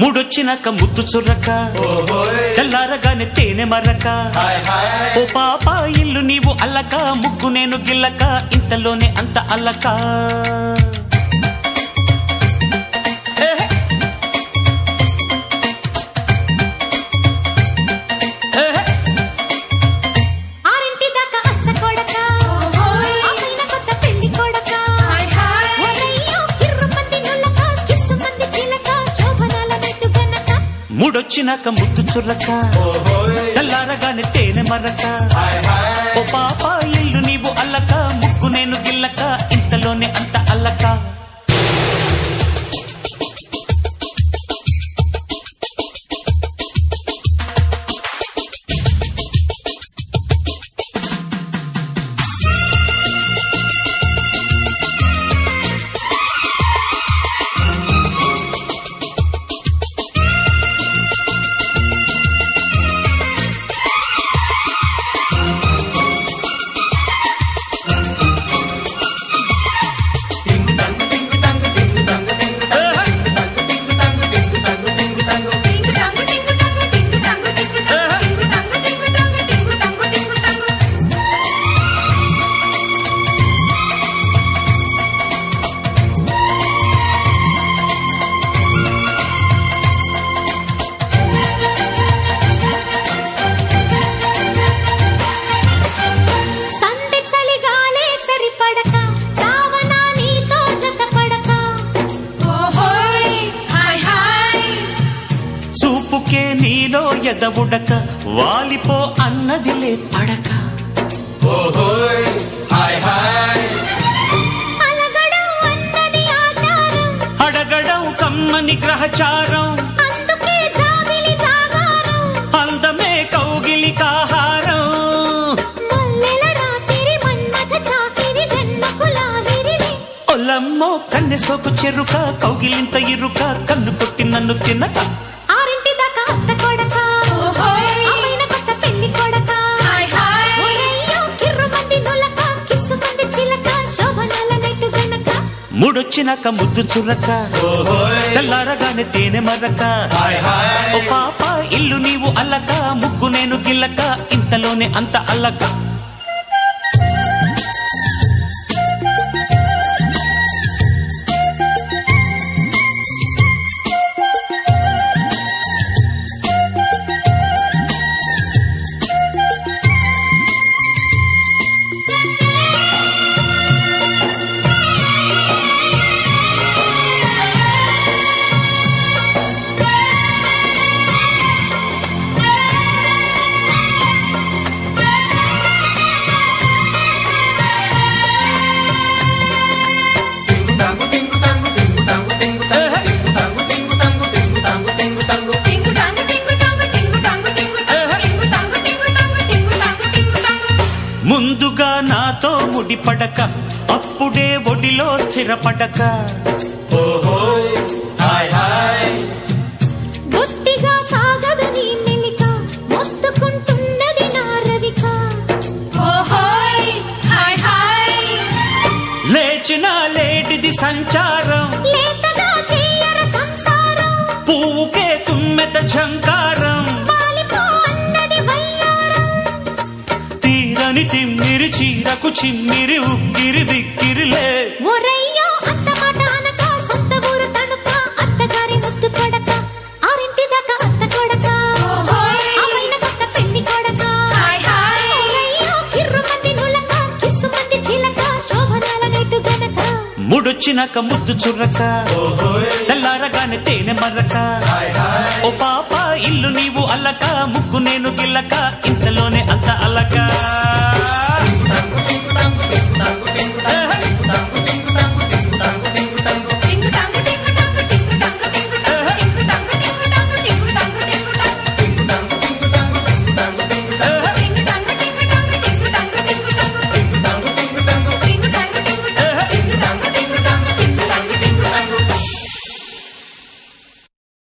ముడొచ్చినాక ముద్దు చుర్రక తెల్లారగానే తేనె మర్రక ఓ పాప ఇల్లు నీవు అల్లక ముగ్గు నేను గిల్లక ఇంతలోనే అంత అల్లక ముడొచ్చినాక ముద్దు చుర్రక తెల్లారగానే తేనె మర్రక ఓ పాప ఇల్లు నీవు అల్లక ముగ్గు నేను గిల్లక ఇంతలోనే అంత అల్లక చూపుకే నీలో ఎదవుడక వాలిపో అన్నదిలే పడక అడగడం కమ్మని గ్రహచారం అందమే కౌగిలి కాహారం ఒల్లమ్మో కన్నె సోకు చెరుక కౌగిలింత ఇరుక కన్ను కొట్టి నన్ను తినక ముడొచ్చినాక ముద్దు చుర్రక తెల్లారగానే తేనె మర్రక ఓ పాప ఇల్లు నీవు అల్లక ముగ్గు నేను గిల్లక ఇంతలోనే అంత అల్లక ముందుగా నాతో ముడిపడక అప్పుడే ఒడిలో స్థిరపడక బొత్తిగా సాగదు నీ మెలిక మొత్తుకుంటున్నది నా రవిక లేచిన లేడిది సంచారం లేతగా చెయ్యర సంసారం పువ్వుకే తుమ్మెద ఝంకారం తీరని తిమ్మిరి చీరకు చిమ్మిరి ఉక్కిరి బిక్కిరిలే ఒరయ్యో అత్తమాట అనక సొంత ఊరు తణుక అత్తగారి ముద్దు కొడక ఆరింటి దాకా అత్త కొడక అమ్మైన కొత్త పెళ్లి కొడక ఒరయ్యో కిర్రు మంది నులక కిస్సు మంది చిలక శోభనాల నెట్టు గనక ముడొచ్చినాక ముద్దు చుర్రక తెల్లారగానే తేనె మర్రక ఓ పాప ఇల్లు నీవు అల్లక ముగ్గు నేను గిల్లక ఇంతలోనే